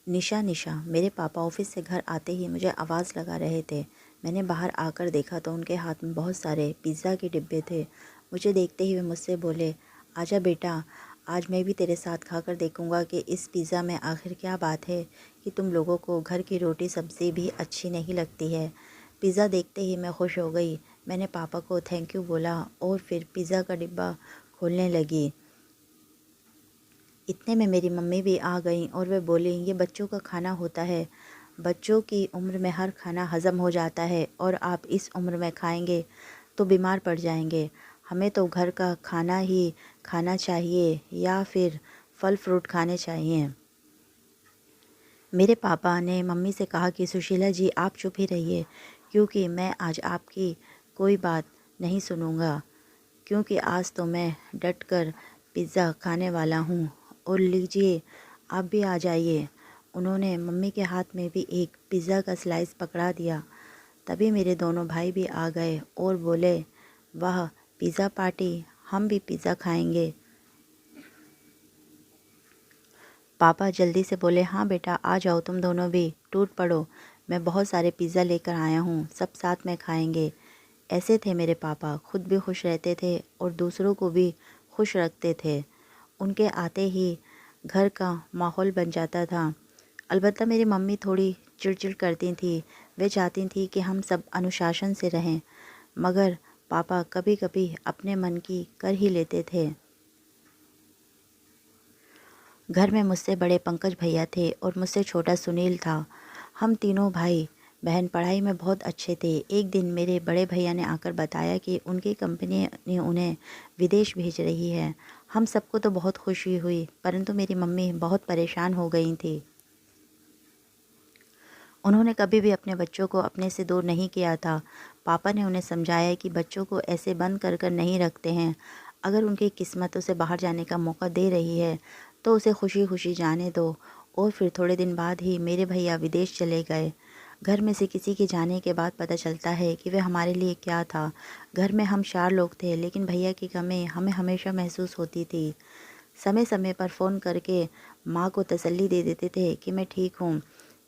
निशा निशा मेरे पापा ऑफिस से घर आते ही मुझे आवाज़ लगा रहे थे। मैंने बाहर आकर देखा तो उनके हाथ में बहुत सारे पिज़्ज़ा के डिब्बे थे। मुझे देखते ही वे मुझसे बोले, आजा बेटा, आज मैं भी तेरे साथ खाकर देखूंगा कि इस पिज़्ज़ा में आखिर क्या बात है कि तुम लोगों को घर की रोटी सब्ज़ी भी अच्छी नहीं लगती है। पिज़्ज़ा देखते ही मैं खुश हो गई। मैंने पापा को थैंक यू बोला और फिर पिज़्ज़ा का डिब्बा खोलने लगी। इतने में मेरी मम्मी भी आ गईं और वे बोलीं, ये बच्चों का खाना होता है। बच्चों की उम्र में हर खाना हज़म हो जाता है और आप इस उम्र में खाएंगे तो बीमार पड़ जाएंगे। हमें तो घर का खाना ही खाना चाहिए या फिर फल फ्रूट खाने चाहिए। मेरे पापा ने मम्मी से कहा कि सुशीला जी आप चुप ही रहिए, क्योंकि मैं आज आपकी कोई बात नहीं सुनूंगा, क्योंकि आज तो मैं डट कर पिज़्ज़ा खाने वाला हूँ। और लीजिए, आप भी आ जाइए। उन्होंने मम्मी के हाथ में भी एक पिज़्ज़ा का स्लाइस पकड़ा दिया। तभी मेरे दोनों भाई भी आ गए और बोले, वाह पिज़्ज़ा पार्टी, हम भी पिज़्ज़ा खाएंगे। पापा जल्दी से बोले, हाँ बेटा आ जाओ, तुम दोनों भी टूट पड़ो। मैं बहुत सारे पिज़्ज़ा लेकर आया हूँ, सब साथ में खाएंगे। ऐसे थे मेरे पापा, खुद भी खुश रहते थे और दूसरों को भी खुश रखते थे। उनके आते ही घर का माहौल बन जाता था। अलबत्ता मेरी मम्मी थोड़ी चिड़चिड़ करती थी। वे चाहती थी कि हम सब अनुशासन से रहें, मगर पापा कभी कभी अपने मन की कर ही लेते थे। घर में मुझसे बड़े पंकज भैया थे और मुझसे छोटा सुनील था। हम तीनों भाई बहन पढ़ाई में बहुत अच्छे थे। एक दिन मेरे बड़े भैया ने आकर बताया कि उनकी कंपनी ने उन्हें विदेश भेज रही है। हम सबको तो बहुत खुशी हुई, परंतु मेरी मम्मी बहुत परेशान हो गई थी। उन्होंने कभी भी अपने बच्चों को अपने से दूर नहीं किया था। पापा ने उन्हें समझाया कि बच्चों को ऐसे बंद कर कर नहीं रखते हैं। अगर उनकी किस्मत उसे बाहर जाने का मौका दे रही है तो उसे खुशी खुशी जाने दो। और फिर थोड़े दिन बाद ही मेरे भैया विदेश चले गए। घर में से किसी के जाने के बाद पता चलता है कि वे हमारे लिए क्या था। घर में हम 4 लोग थे, लेकिन भैया की कमी हमें हमेशा महसूस होती थी। समय समय पर फ़ोन करके माँ को तसल्ली दे देते थे कि मैं ठीक हूँ।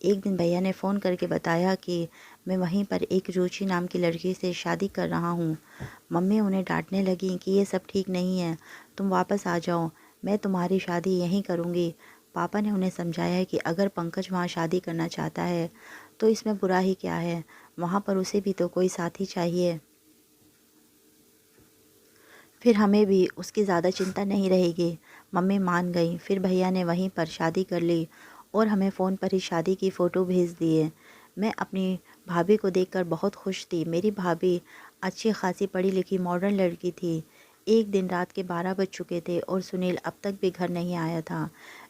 एक दिन भैया ने फ़ोन करके बताया कि मैं वहीं पर एक रुचि नाम की लड़की से शादी कर रहा हूँ। मम्मी उन्हें डांटने लगी कि ये सब ठीक नहीं है, तुम वापस आ जाओ, मैं तुम्हारी शादी यहीं करूँगी। पापा ने उन्हें समझाया कि अगर पंकज वहाँ शादी करना चाहता है तो इसमें बुरा ही क्या है, वहाँ पर उसे भी तो कोई साथी चाहिए। फिर हमें भी उसकी ज़्यादा चिंता नहीं रहेगी। मम्मी मान गई। फिर भैया ने वहीं पर शादी कर ली और हमें फ़ोन पर ही शादी की फ़ोटो भेज दिए। मैं अपनी भाभी को देखकर बहुत खुश थी। मेरी भाभी अच्छी खासी पढ़ी लिखी मॉडर्न लड़की थी। एक दिन रात के 12 बज चुके थे और सुनील अब तक भी घर नहीं आया था।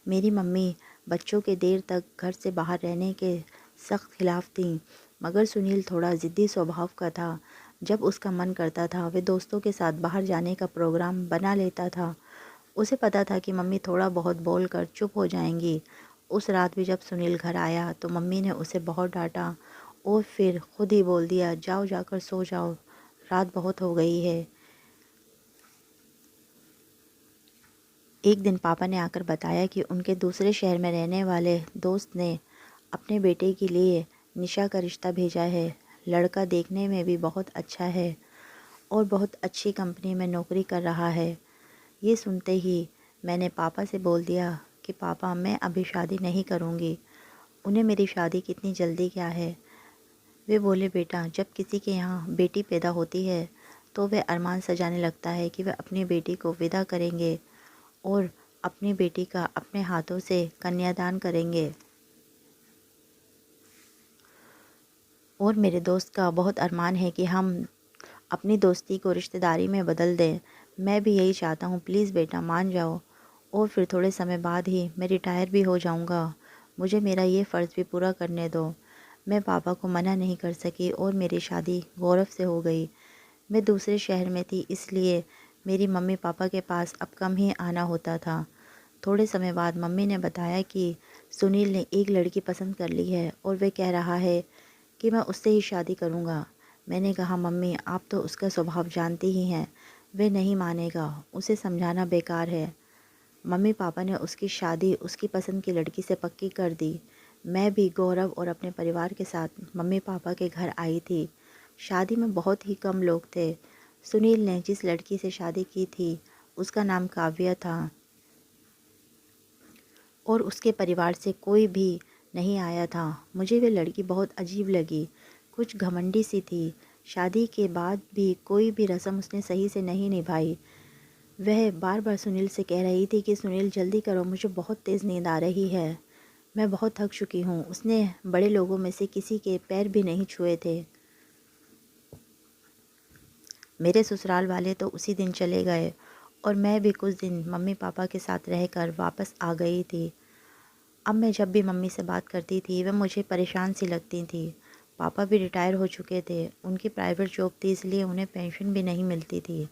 मेरी मम्मी बच्चों के देर तक घर से बाहर रहने के सख्त खिलाफ थी, मगर सुनील थोड़ा ज़िद्दी स्वभाव का था। जब उसका मन करता था वे दोस्तों के साथ बाहर जाने का प्रोग्राम बना लेता था। उसे पता था कि मम्मी थोड़ा बहुत बोलकर चुप हो जाएंगी। उस रात भी जब सुनील घर आया तो मम्मी ने उसे बहुत डांटा और फिर खुद ही बोल दिया, जाओ जाकर सो जाओ, रात बहुत हो गई है। एक दिन पापा ने आकर बताया कि उनके दूसरे शहर में रहने वाले दोस्त ने अपने बेटे के लिए निशा का रिश्ता भेजा है। लड़का देखने में भी बहुत अच्छा है और बहुत अच्छी कंपनी में नौकरी कर रहा है। ये सुनते ही मैंने पापा से बोल दिया कि पापा मैं अभी शादी नहीं करूँगी। उन्हें मेरी शादी की इतनी जल्दी क्या है। वे बोले, बेटा जब किसी के यहाँ बेटी पैदा होती है तो वे अरमान सजाने लगता है कि वे अपनी बेटी को विदा करेंगे और अपनी बेटी का अपने हाथों से कन्यादान करेंगे। और मेरे दोस्त का बहुत अरमान है कि हम अपनी दोस्ती को रिश्तेदारी में बदल दें। मैं भी यही चाहता हूँ, प्लीज़ बेटा मान जाओ। और फिर थोड़े समय बाद ही मैं रिटायर भी हो जाऊँगा। मुझे मेरा ये फ़र्ज़ भी पूरा करने दो। मैं पापा को मना नहीं कर सकी और मेरी शादी गौरव से हो गई। मैं दूसरे शहर में थी, इसलिए मेरी मम्मी पापा के पास अब कम ही आना होता था। थोड़े समय बाद मम्मी ने बताया कि सुनील ने एक लड़की पसंद कर ली है और वे कह रहा है कि मैं उससे ही शादी करूँगा। मैंने कहा, मम्मी आप तो उसका स्वभाव जानती ही हैं, वे नहीं मानेगा, उसे समझाना बेकार है। मम्मी पापा ने उसकी शादी उसकी पसंद की लड़की से पक्की कर दी। मैं भी गौरव और अपने परिवार के साथ मम्मी पापा के घर आई थी। शादी में बहुत ही कम लोग थे। सुनील ने जिस लड़की से शादी की थी उसका नाम काव्या था और उसके परिवार से कोई भी नहीं आया था। मुझे वह लड़की बहुत अजीब लगी, कुछ घमंडी सी थी। शादी के बाद भी कोई भी रस्म उसने सही से नहीं निभाई। वह बार बार सुनील से कह रही थी कि सुनील जल्दी करो, मुझे बहुत तेज़ नींद आ रही है, मैं बहुत थक चुकी हूँ। उसने बड़े लोगों में से किसी के पैर भी नहीं छुए थे। मेरे ससुराल वाले तो उसी दिन चले गए और मैं भी कुछ दिन मम्मी पापा के साथ रहकर वापस आ गई थी। अब मैं जब भी मम्मी से बात करती थी वह मुझे परेशान सी लगती थी। पापा भी रिटायर हो चुके थे, उनकी प्राइवेट जॉब थी इसलिए उन्हें पेंशन भी नहीं मिलती थी।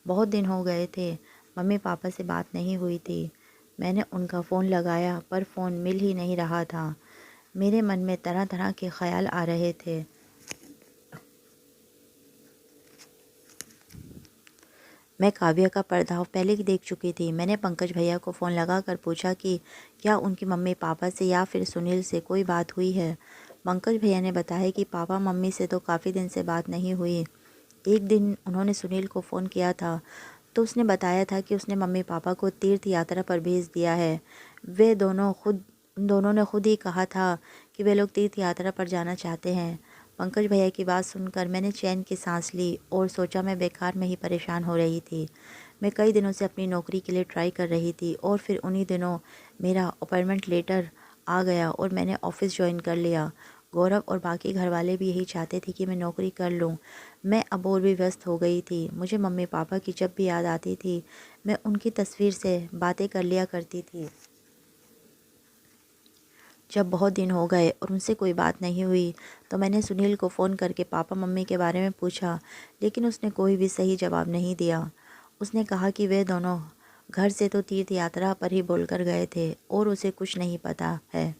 बहुत दिन हो गए थे मम्मी पापा से बात नहीं हुई थी। मैंने उनका फ़ोन लगाया पर फ़ोन मिल ही नहीं रहा था। मेरे मन में तरह तरह के ख्याल आ रहे थे। मैं काव्या का पर्दाव पहले ही देख चुकी थी। मैंने पंकज भैया को फ़ोन लगाकर पूछा कि क्या उनकी मम्मी पापा से या फिर सुनील से कोई बात हुई है। पंकज भैया ने बताया कि पापा मम्मी से तो काफ़ी दिन से बात नहीं हुई। एक दिन उन्होंने सुनील को फ़ोन किया था तो उसने बताया था कि उसने मम्मी पापा को तीर्थ यात्रा पर भेज दिया है। वे दोनों खुद उन दोनों ने खुद ही कहा था कि वे लोग तीर्थ यात्रा पर जाना चाहते हैं। पंकज भैया की बात सुनकर मैंने चैन की सांस ली और सोचा मैं बेकार में ही परेशान हो रही थी। मैं कई दिनों से अपनी नौकरी के लिए ट्राई कर रही थी और फिर उन्हीं दिनों मेरा अपॉइंटमेंट लेटर आ गया और मैंने ऑफिस ज्वाइन कर लिया। गौरव और बाकी घर वाले भी यही चाहते थे कि मैं नौकरी कर लूं। मैं अब और भी व्यस्त हो गई थी। मुझे मम्मी पापा की जब भी याद आती थी मैं उनकी तस्वीर से बातें कर लिया करती थी। जब बहुत दिन हो गए और उनसे कोई बात नहीं हुई तो मैंने सुनील को फ़ोन करके पापा मम्मी के बारे में पूछा, लेकिन उसने कोई भी सही जवाब नहीं दिया। उसने कहा कि वे दोनों घर से तो तीर्थ यात्रा पर ही बोलकर गए थे और उसे कुछ नहीं पता है।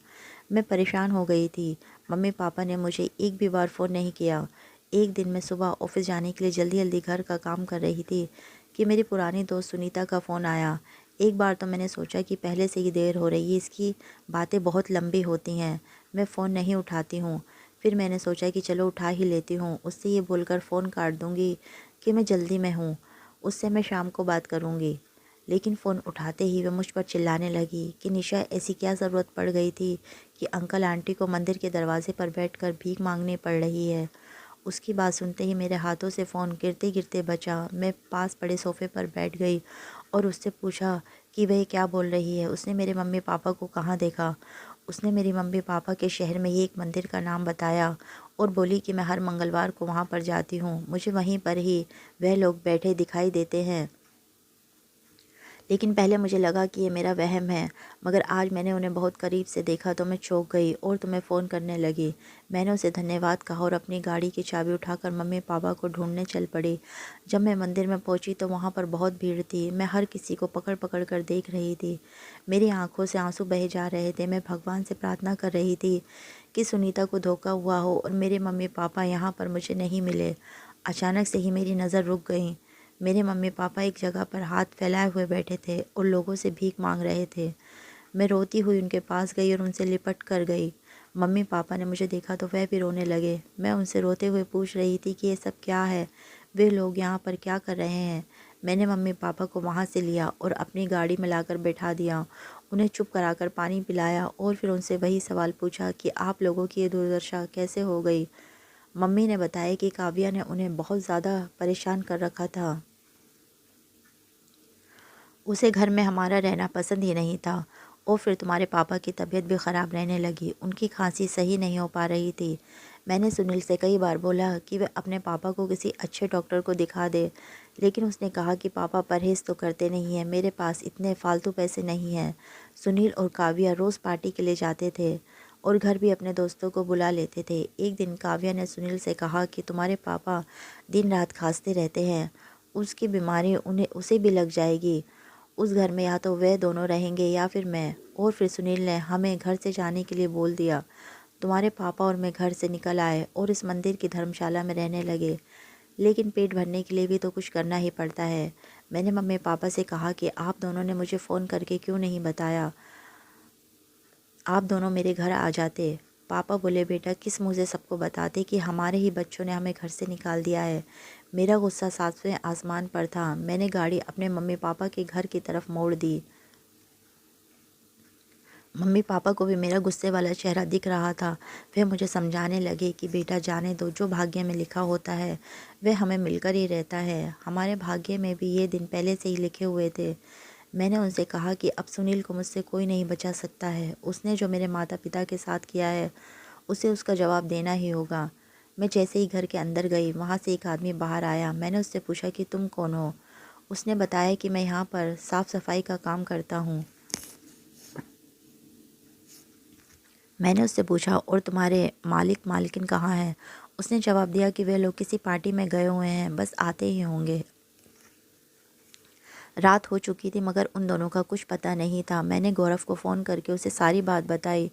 मैं परेशान हो गई थी। मम्मी पापा ने मुझे एक भी बार फ़ोन नहीं किया। एक दिन मैं सुबह ऑफिस जाने के लिए जल्दी जल्दी घर का काम कर रही थी कि मेरी पुरानी दोस्त सुनीता का फ़ोन आया। एक बार तो मैंने सोचा कि पहले से ही देर हो रही है, इसकी बातें बहुत लंबी होती हैं, मैं फ़ोन नहीं उठाती हूँ। फिर मैंने सोचा कि चलो उठा ही लेती हूँ, उससे ये बोलकर फ़ोन काट दूँगी कि मैं जल्दी में हूँ, उससे मैं शाम को बात करूँगी। लेकिन फ़ोन उठाते ही वह मुझ पर चिल्लाने लगी कि निशा ऐसी क्या ज़रूरत पड़ गई थी कि अंकल आंटी को मंदिर के दरवाजे पर बैठकर भीख मांगनी पड़ रही है। उसकी बात सुनते ही मेरे हाथों से फ़ोन गिरते गिरते बचा। मैं पास पड़े सोफ़े पर बैठ गई और उससे पूछा कि वह क्या बोल रही है। उसने मेरे मम्मी पापा को कहाँ देखा। उसने मेरी मम्मी पापा के शहर में ही एक मंदिर का नाम बताया और बोली कि मैं हर मंगलवार को वहाँ पर जाती हूँ, मुझे वहीं पर ही वह लोग बैठे दिखाई देते हैं। लेकिन पहले मुझे लगा कि ये मेरा वहम है, मगर आज मैंने उन्हें बहुत करीब से देखा तो मैं चौंक गई और तुम्हें फ़ोन करने लगी। मैंने उसे धन्यवाद कहा और अपनी गाड़ी की चाबी उठाकर मम्मी पापा को ढूंढने चल पड़ी। जब मैं मंदिर में पहुंची तो वहां पर बहुत भीड़ थी। मैं हर किसी को पकड़ पकड़ कर देख रही थी। मेरी आंखों से आंसू बहे जा रहे थे। मैं भगवान से प्रार्थना कर रही थी कि सुनीता को धोखा हुआ हो और मेरे मम्मी पापा यहाँ पर मुझे नहीं मिले। अचानक से ही मेरी नज़र रुक गई। मेरे मम्मी पापा एक जगह पर हाथ फैलाए हुए बैठे थे और लोगों से भीख मांग रहे थे। मैं रोती हुई उनके पास गई और उनसे लिपट कर गई। मम्मी पापा ने मुझे देखा तो वह भी रोने लगे। मैं उनसे रोते हुए पूछ रही थी कि ये सब क्या है, वे लोग यहाँ पर क्या कर रहे हैं। मैंने मम्मी पापा को वहाँ से लिया और अपनी गाड़ी में लाकर बैठा दिया। उन्हें चुप कराकर पानी पिलाया और फिर उनसे वही सवाल पूछा कि आप लोगों की ये दुर्दशा कैसे हो गई। मम्मी ने बताया कि काव्या ने उन्हें बहुत ज़्यादा परेशान कर रखा था। उसे घर में हमारा रहना पसंद ही नहीं था और फिर तुम्हारे पापा की तबीयत भी ख़राब रहने लगी। उनकी खांसी सही नहीं हो पा रही थी। मैंने सुनील से कई बार बोला कि वह अपने पापा को किसी अच्छे डॉक्टर को दिखा दे, लेकिन उसने कहा कि पापा परहेज़ तो करते नहीं हैं, मेरे पास इतने फालतू पैसे नहीं हैं। सुनील और काव्या रोज़ पार्टी के लिए जाते थे और घर भी अपने दोस्तों को बुला लेते थे। एक दिन काव्या ने सुनील से कहा कि तुम्हारे पापा दिन रात खांसते रहते हैं, उसकी बीमारी उन्हें उसे भी लग जाएगी। उस घर में या तो वे दोनों रहेंगे या फिर मैं। और फिर सुनील ने हमें घर से जाने के लिए बोल दिया। तुम्हारे पापा और मैं घर से निकल आए और इस मंदिर की धर्मशाला में रहने लगे। लेकिन पेट भरने के लिए भी तो कुछ करना ही पड़ता है। मैंने मम्मी पापा से कहा कि आप दोनों ने मुझे फ़ोन करके क्यों नहीं बताया, आप दोनों मेरे घर आ जाते। पापा बोले, बेटा किस मुँह से सबको बताते कि हमारे ही बच्चों ने हमें घर से निकाल दिया है। मेरा गुस्सा सातवें आसमान पर था। मैंने गाड़ी अपने मम्मी पापा के घर की तरफ मोड़ दी। मम्मी पापा को भी मेरा गुस्से वाला चेहरा दिख रहा था। वे मुझे समझाने लगे कि बेटा जाने दो, जो भाग्य में लिखा होता है वह हमें मिलकर ही रहता है। हमारे भाग्य में भी ये दिन पहले से ही लिखे हुए थे। मैंने उनसे कहा कि अब सुनील को मुझसे कोई नहीं बचा सकता है। उसने जो मेरे माता पिता के साथ किया है उसे उसका जवाब देना ही होगा। मैं जैसे ही घर के अंदर गई, वहाँ से एक आदमी बाहर आया। मैंने उससे पूछा कि तुम कौन हो। उसने बताया कि मैं यहाँ पर साफ़ सफाई का काम करता हूँ। मैंने उससे पूछा, और तुम्हारे मालिक मालकिन कहाँ हैं? उसने जवाब दिया कि वे लोग किसी पार्टी में गए हुए हैं, बस आते ही होंगे। रात हो चुकी थी मगर उन दोनों का कुछ पता नहीं था। मैंने गौरव को फ़ोन करके उसे सारी बात बताई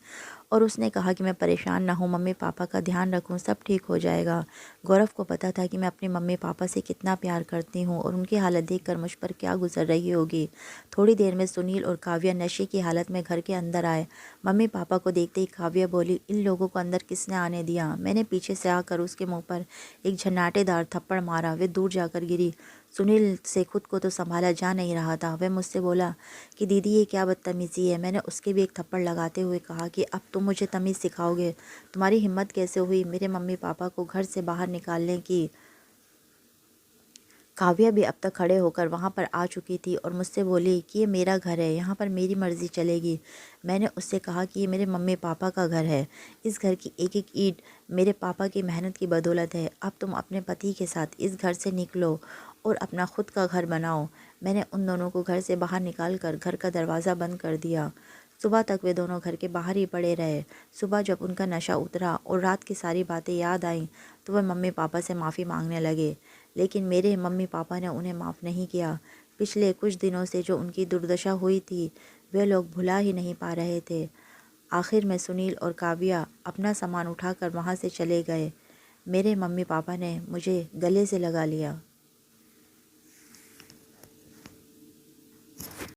और उसने कहा कि मैं परेशान ना हूँ, मम्मी पापा का ध्यान रखूँ, सब ठीक हो जाएगा। गौरव को पता था कि मैं अपने मम्मी पापा से कितना प्यार करती हूँ और उनकी हालत देखकर मुझ पर क्या गुजर रही होगी। थोड़ी देर में सुनील और काव्या नशे की हालत में घर के अंदर आए। मम्मी पापा को देखते ही काव्या बोली, इन लोगों को अंदर किसने आने दिया? मैंने पीछे से आकर उसके मुँह पर एक झन्नाटेदार थप्पड़ मारा। वे दूर जाकर गिरी। सुनील से खुद को तो संभाला जा नहीं रहा था। वह मुझसे बोला कि दीदी ये क्या बदतमीज़ी है। मैंने उसके भी एक थप्पड़ लगाते हुए कहा कि अब तुम मुझे तमीज़ सिखाओगे? तुम्हारी हिम्मत कैसे हुई मेरे मम्मी पापा को घर से बाहर निकालने की? काव्या भी अब तक खड़े होकर वहाँ पर आ चुकी थी और मुझसे बोली कि ये मेरा घर है, यहाँ पर मेरी मर्ज़ी चलेगी। मैंने उससे कहा कि ये मेरे मम्मी पापा का घर है। इस घर की एक एक ईंट मेरे पापा की मेहनत की बदौलत है। अब तुम अपने पति के साथ इस घर से निकलो और अपना खुद का घर बनाओ। मैंने उन दोनों को घर से बाहर निकाल कर घर का दरवाज़ा बंद कर दिया। सुबह तक वे दोनों घर के बाहर ही पड़े रहे। सुबह जब उनका नशा उतरा और रात की सारी बातें याद आईं तो वह मम्मी पापा से माफ़ी मांगने लगे, लेकिन मेरे मम्मी पापा ने उन्हें माफ़ नहीं किया। पिछले कुछ दिनों से जो उनकी दुर्दशा हुई थी वे लोग भुला ही नहीं पा रहे थे। आखिर में सुनील और काव्या अपना सामान उठाकर वहाँ से चले गए। मेरे मम्मी पापा ने मुझे गले से लगा लिया।